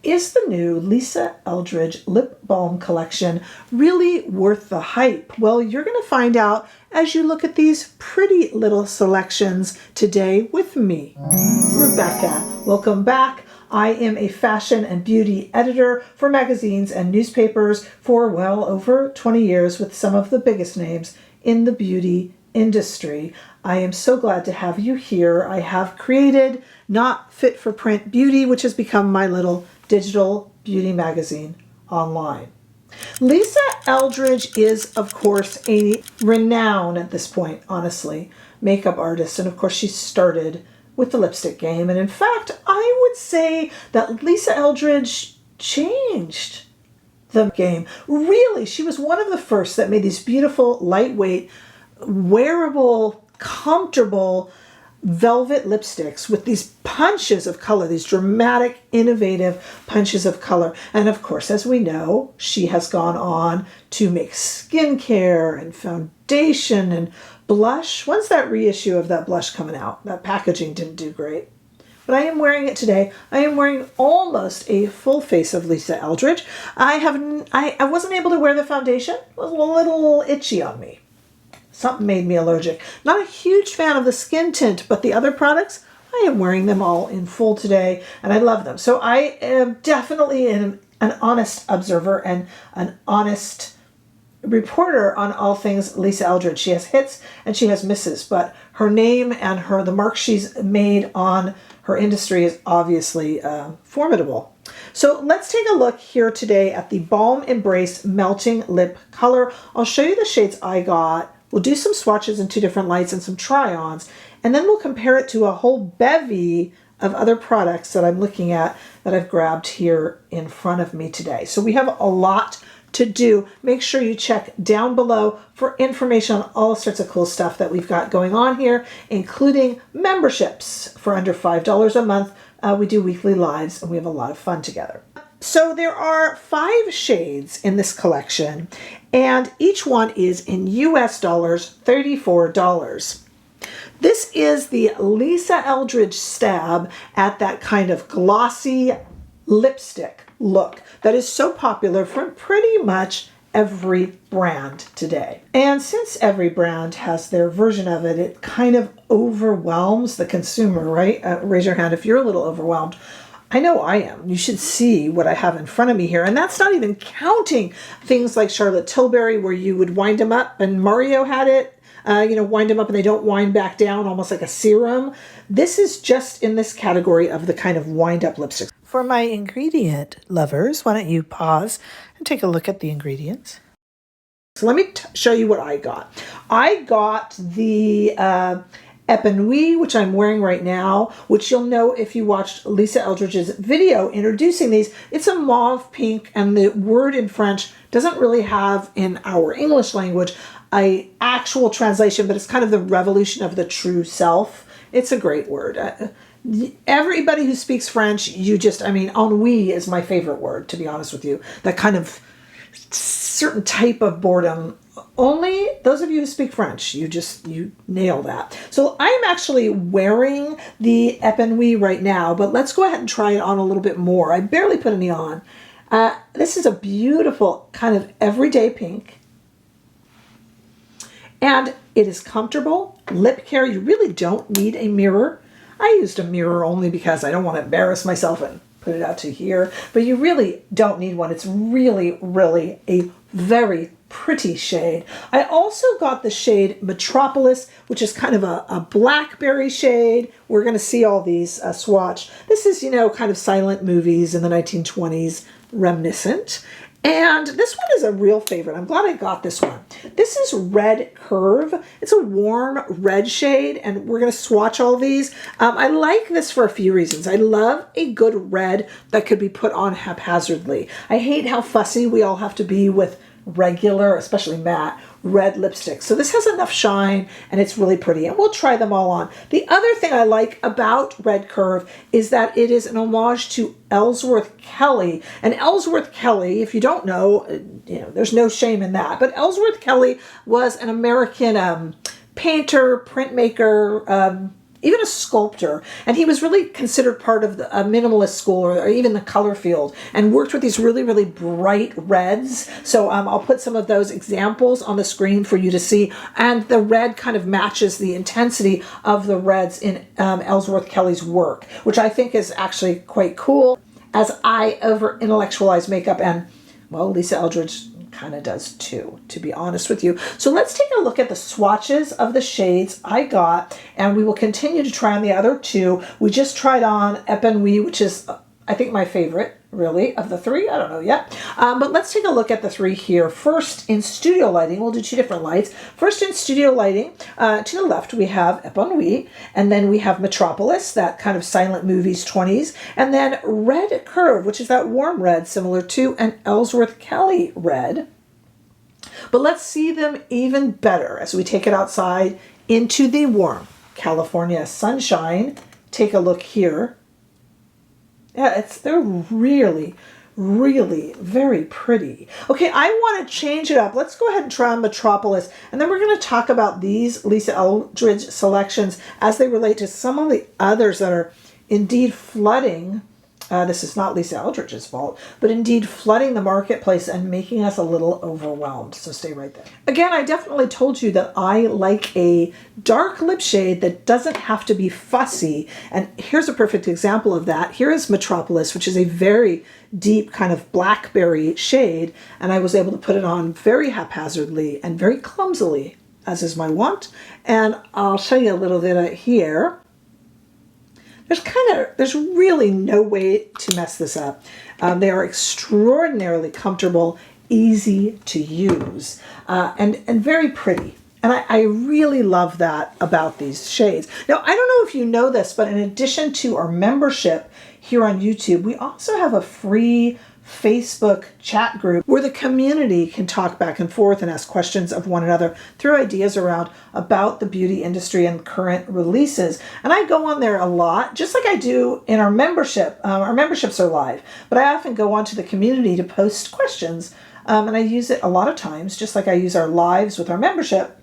Is the new Lisa Eldridge Lip Balm collection really worth the hype? Well, you're going to find out as you look at these pretty little selections today with me, Rebecca. Welcome back. I am a fashion and beauty editor for magazines and newspapers for well over 20 years with some of the biggest names in the beauty industry. I am so glad to have you here. I have created Not Fit for Print Beauty, which has become my little digital beauty magazine online. Lisa Eldridge is, of course, a renowned at this point, honestly, makeup artist. And of course, she started with the lipstick game. And in fact, I would say that Lisa Eldridge changed the game. Really, she was one of the first that made these beautiful, lightweight, wearable, comfortable velvet lipsticks with these punches of color, these dramatic, innovative punches of color. And of course, as we know, she has gone on to make skincare and foundation and blush. When's that reissue of that blush coming out? That packaging didn't do great. But I am wearing it today. I am wearing almost a full face of Lisa Eldridge. I wasn't able to wear the foundation. It was a little itchy on me. Something made me allergic. Not a huge fan of the skin tint, but the other products, I am wearing them all in full today, and I love them. So I am definitely an honest observer and an honest reporter on all things Lisa Eldridge. She has hits and she has misses, but her name and the mark she's made on her industry is obviously formidable. So let's take a look here today at the Balm Embrace Melting Lip Color. I'll show you the shades I got. We'll do some swatches in two different lights and some try-ons, and then we'll compare it to a whole bevy of other products that I'm looking at that I've grabbed here in front of me today. So we have a lot to do. Make sure you check down below for information on all sorts of cool stuff that we've got going on here, including memberships for under $5 a month. We do weekly lives and we have a lot of fun together. So there are 5 shades in this collection, and each one is in US dollars, $34. This is the Lisa Eldridge stab at that kind of glossy lipstick look that is so popular from pretty much every brand today. And since every brand has their version of it, it kind of overwhelms the consumer, right? Raise your hand if you're a little overwhelmed. I know I am. You should see what I have in front of me here. And that's not even counting things like Charlotte Tilbury, where you would wind them up, and Mario had it, wind them up and they don't wind back down, almost like a serum. This is just in this category of the kind of wind up lipstick. For my ingredient lovers, why don't you pause and take a look at the ingredients. So let me show you what I got. I got the Epanoui, which I'm wearing right now, which you'll know if you watched Lisa Eldridge's video introducing these. It's a mauve pink, and the word in French doesn't really have in our English language an actual translation, but it's kind of the revolution of the true self. It's a great word. Everybody who speaks French, ennui is my favorite word, to be honest with you. That kind of certain type of boredom. Only those of you who speak French, you nail that. So I'm actually wearing the Epanoui right now, but let's go ahead and try it on a little bit more. I barely put any on. This is a beautiful kind of everyday pink. And it is comfortable. Lip care, you really don't need a mirror. I used a mirror only because I don't want to embarrass myself and put it out to here, but you really don't need one. It's really, really a very pretty shade. I also got the shade Metropolis, which is kind of a blackberry shade. We're going to see all these swatch. This is, kind of silent movies in the 1920s reminiscent. And this one is a real favorite. I'm glad I got this one. This is Red Curve. It's a warm red shade, and we're going to swatch all these. I like this for a few reasons. I love a good red that could be put on haphazardly. I hate how fussy we all have to be with regular, especially matte, red lipstick. So this has enough shine and it's really pretty, and we'll try them all on. The other thing I like about Red Curve is that it is an homage to Ellsworth Kelly. And Ellsworth Kelly, if you don't know, there's no shame in that, but Ellsworth Kelly was an American painter, printmaker, even a sculptor, and he was really considered part of a minimalist school or even the color field, and worked with these really, really bright reds. So I'll put some of those examples on the screen for you to see, and the red kind of matches the intensity of the reds in Ellsworth Kelly's work, which I think is actually quite cool, as I over-intellectualize makeup, and, well, Lisa Eldridge kind of does too, to be honest with you. So let's take a look at the swatches of the shades I got, and we will continue to try on the other two. We just tried on Epanoui, which is, I think, my favorite, really, of the three. I don't know yet. But let's take a look at the three here. First, in studio lighting, we'll do two different lights. First, in studio lighting, to the left, we have Epanoui, and then we have Metropolis, that kind of silent movies 20s, and then Red Curve, which is that warm red, similar to an Ellsworth Kelly red. But let's see them even better as we take it outside into the warm California sunshine. Take a look here. Yeah, they're really, really very pretty. Okay, I want to change it up. Let's go ahead and try on Metropolis, and then we're going to talk about these Lisa Eldridge selections as they relate to some of the others that are indeed flooding. This is not Lisa Eldridge's fault, but indeed flooding the marketplace and making us a little overwhelmed. So stay right there. Again, I definitely told you that I like a dark lip shade that doesn't have to be fussy. And here's a perfect example of that. Here is Metropolis, which is a very deep kind of blackberry shade. And I was able to put it on very haphazardly and very clumsily, as is my wont. And I'll show you a little bit here. There's really no way to mess this up. They are extraordinarily comfortable, easy to use, and very pretty. And I really love that about these shades. Now, I don't know if you know this, but in addition to our membership here on YouTube, we also have a free Facebook chat group where the community can talk back and forth and ask questions of one another, throw ideas around about the beauty industry and current releases. And I go on there a lot, just like I do in our membership. Our memberships are live, but I often go onto the community to post questions. And I use it a lot of times, just like I use our lives with our membership,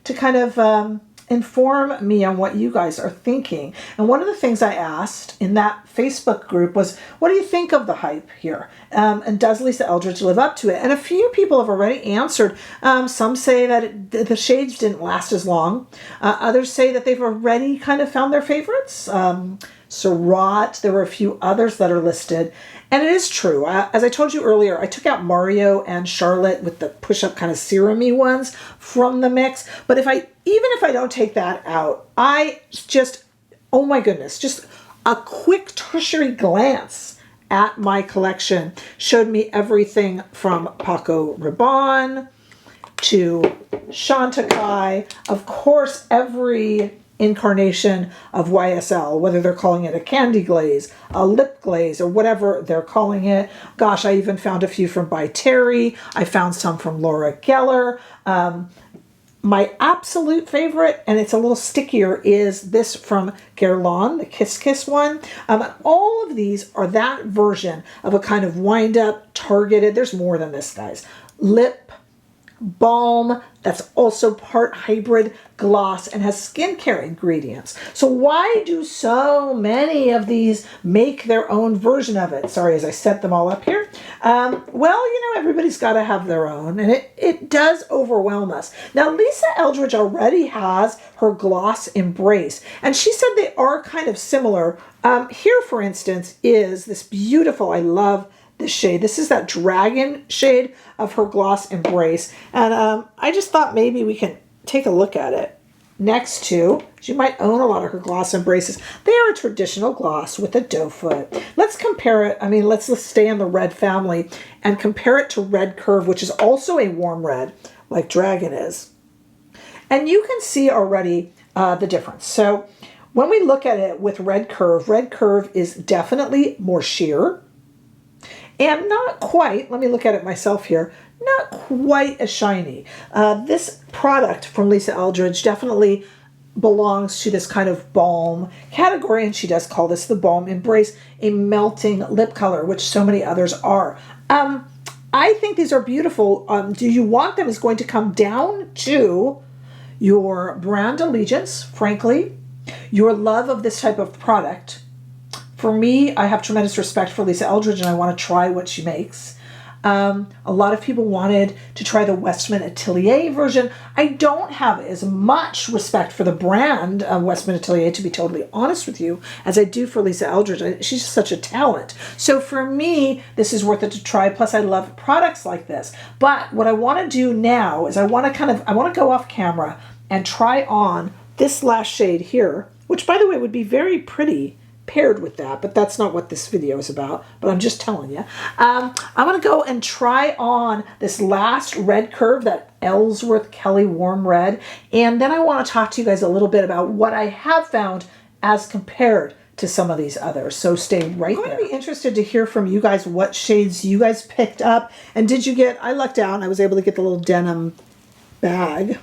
to kind of inform me on what you guys are thinking. And one of the things I asked in that Facebook group was, what do you think of the hype here? And does Lisa Eldridge live up to it? And a few people have already answered. Some say that the shades didn't last as long. Others say that they've already kind of found their favorites. Surratt, there were a few others that are listed. And it is true. As I told you earlier, I took out Mario and Charlotte with the push-up kind of serum-y ones from the mix. But even if I don't take that out, I just, oh my goodness, just a quick tertiary glance at my collection showed me everything from Paco Rabanne to Chantecaille, of course, every incarnation of YSL, whether they're calling it a candy glaze, a lip glaze, or whatever they're calling it. Gosh, I even found a few from By Terry. I found some from Laura Geller. My absolute favorite, and it's a little stickier, is this from Guerlain, the Kiss Kiss one. All of these are that version of a kind of wind-up, targeted, there's more than this, guys, lip balm that's also part hybrid gloss and has skincare ingredients. So why do so many of these make their own version of it? Sorry, as I set them all up here. Well, everybody's got to have their own, and it does overwhelm us. Now, Lisa Eldridge already has her gloss Embrace, and she said they are kind of similar. Here, for instance, is this beautiful, I love this shade. This is that dragon shade of her gloss Embrace. And I just thought maybe we can take a look at it next to, she might own a lot of her gloss Embraces. They are a traditional gloss with a doe foot. Let's compare it. Let's stay in the red family and compare it to Red Curve, which is also a warm red, like Dragon is. And you can see already the difference. So when we look at it with Red Curve is definitely more sheer. And not quite, let me look at it myself here, not quite as shiny. This product from Lisa Eldridge definitely belongs to this kind of balm category, and she does call this the Balm Embrace, a melting lip color, which so many others are. I think these are beautiful. Do you want them is going to come down to your brand allegiance, frankly, your love of this type of product. For me, I have tremendous respect for Lisa Eldridge and I want to try what she makes. A lot of people wanted to try the Westman Atelier version. I don't have as much respect for the brand Westman Atelier, to be totally honest with you, as I do for Lisa Eldridge. She's just such a talent. So for me, this is worth it to try. Plus, I love products like this. But what I want to do now is I want to go off camera and try on this last shade here, which, by the way, would be very pretty paired with that, but that's not what this video is about, but I'm just telling you. I'm going to go and try on this last red curve, that Ellsworth Kelly warm red, and then I want to talk to you guys a little bit about what I have found as compared to some of these others. So stay right there. I'm going to be interested to hear from you guys what shades you guys picked up, and did you get, I lucked out and I was able to get the little denim bag,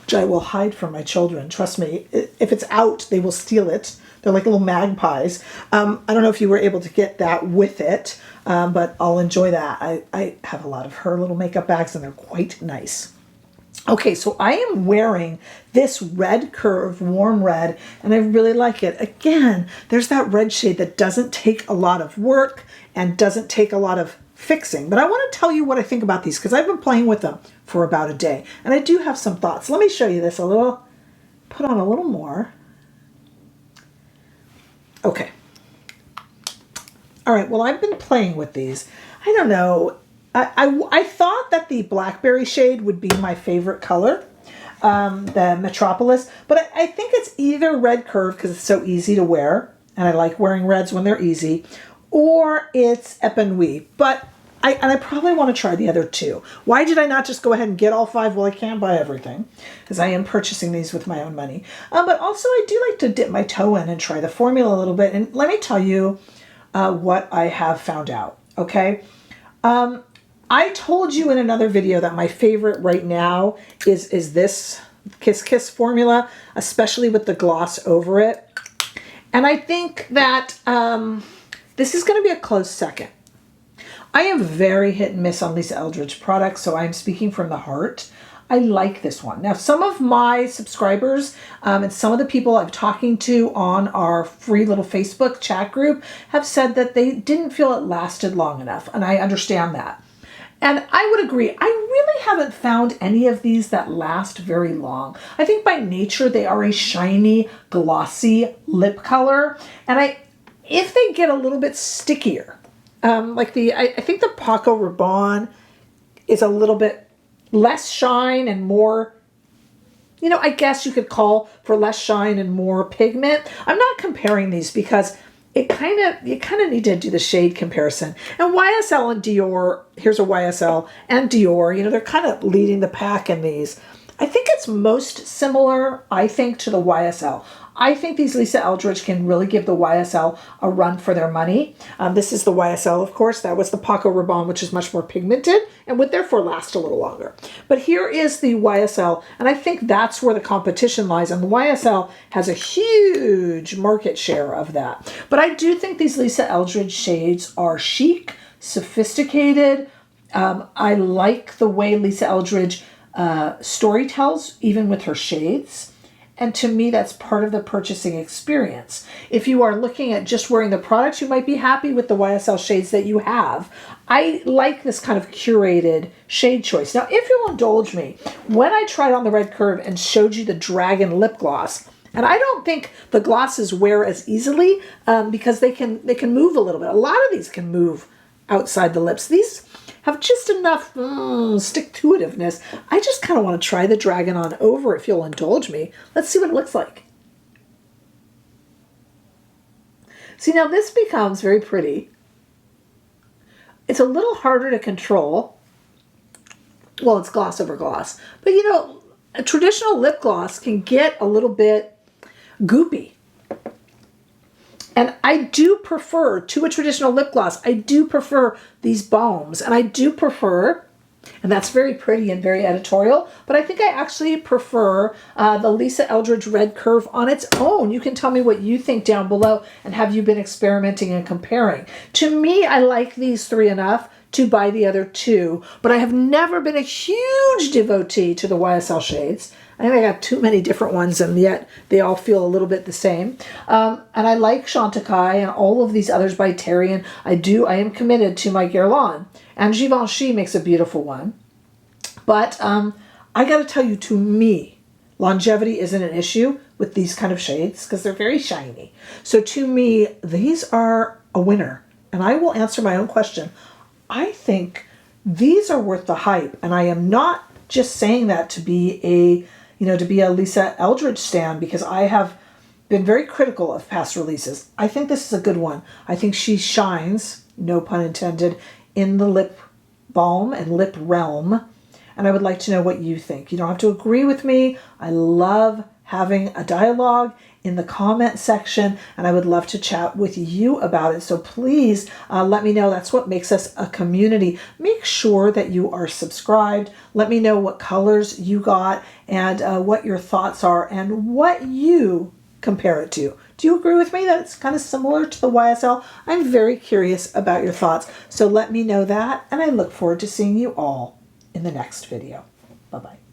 which I will hide from my children. Trust me, if it's out, they will steal it. They're like little magpies. I don't know if you were able to get that with it, but I'll enjoy that. I have a lot of her little makeup bags and they're quite nice. Okay, so I am wearing this red curve, warm red, and I really like it. Again, there's that red shade that doesn't take a lot of work and doesn't take a lot of fixing. But I want to tell you what I think about these because I've been playing with them for about a day. And I do have some thoughts. Let me show you this a little, put on a little more. Okay. All right, well, I've been playing with these. I don't know. I thought that the blackberry shade would be my favorite color, the Metropolis, but I think it's either red curve because it's so easy to wear, and I like wearing reds when they're easy, or it's Epanoui. But I probably want to try the other two. Why did I not just go ahead and get all five? Well, I can't buy everything because I am purchasing these with my own money. But also I do like to dip my toe in and try the formula a little bit. And let me tell you what I have found out, okay? I told you in another video that my favorite right now is this Kiss Kiss formula, especially with the gloss over it. And I think that this is going to be a close second. I am very hit and miss on Lisa Eldridge products, so I'm speaking from the heart. I like this one. Now, some of my subscribers and some of the people I'm talking to on our free little Facebook chat group have said that they didn't feel it lasted long enough, and I understand that. And I would agree. I really haven't found any of these that last very long. I think by nature they are a shiny, glossy lip color, and if they get a little bit stickier, I think the Paco Rabanne is a little bit less shine and more, you know, I guess you could call for less shine and more pigment. I'm not comparing these because you kind of need to do the shade comparison. And YSL and Dior, here's a YSL and Dior, you know, they're kind of leading the pack in these. I think it's most similar, I think, to the YSL. I think these Lisa Eldridge can really give the YSL a run for their money. This is the YSL, of course. That was the Paco Rabanne, which is much more pigmented and would therefore last a little longer. But here is the YSL, and I think that's where the competition lies. And the YSL has a huge market share of that. But I do think these Lisa Eldridge shades are chic, sophisticated. I like the way Lisa Eldridge story tells, even with her shades. And to me, that's part of the purchasing experience. If you are looking at just wearing the products, you might be happy with the YSL shades that you have. I like this kind of curated shade choice. Now, if you'll indulge me, when I tried on the red curve and showed you the Dragon lip gloss, and I don't think the glosses wear as easily because they can move a little bit. A lot of these can move outside the lips. These have just enough stick-to-itiveness. I just kind of want to try the Dragon on over if you'll indulge me. Let's see what it looks like. See, now this becomes very pretty. It's a little harder to control. Well, it's gloss over gloss. But you know, a traditional lip gloss can get a little bit goopy. And I do prefer, to a traditional lip gloss, I do prefer these balms. And I do prefer, and that's very pretty and very editorial, but I think I actually prefer the Lisa Eldridge Red Curve on its own. You can tell me what you think down below, and have you been experimenting and comparing. To me, I like these three enough to buy the other two, but I have never been a huge devotee to the YSL shades. I think I got too many different ones, and yet they all feel a little bit the same. And I like Chantecaille and all of these others by Terry, and I am committed to my Guerlain. And Givenchy makes a beautiful one. But I got to tell you, to me, longevity isn't an issue with these kind of shades because they're very shiny. So to me, these are a winner. And I will answer my own question. I think these are worth the hype, and I am not just saying that to be a Lisa Eldridge stan, because I have been very critical of past releases. I think this is a good one. I think she shines, no pun intended, in the lip balm and lip realm. And I would like to know what you think. You don't have to agree with me. I love having a dialogue in the comment section, and I would love to chat with you about it. So please let me know. That's what makes us a community. Make sure that you are subscribed. Let me know what colors you got and what your thoughts are and what you compare it to. Do you agree with me that it's kind of similar to the YSL? I'm very curious about your thoughts. So let me know that, and I look forward to seeing you all in the next video. Bye-bye.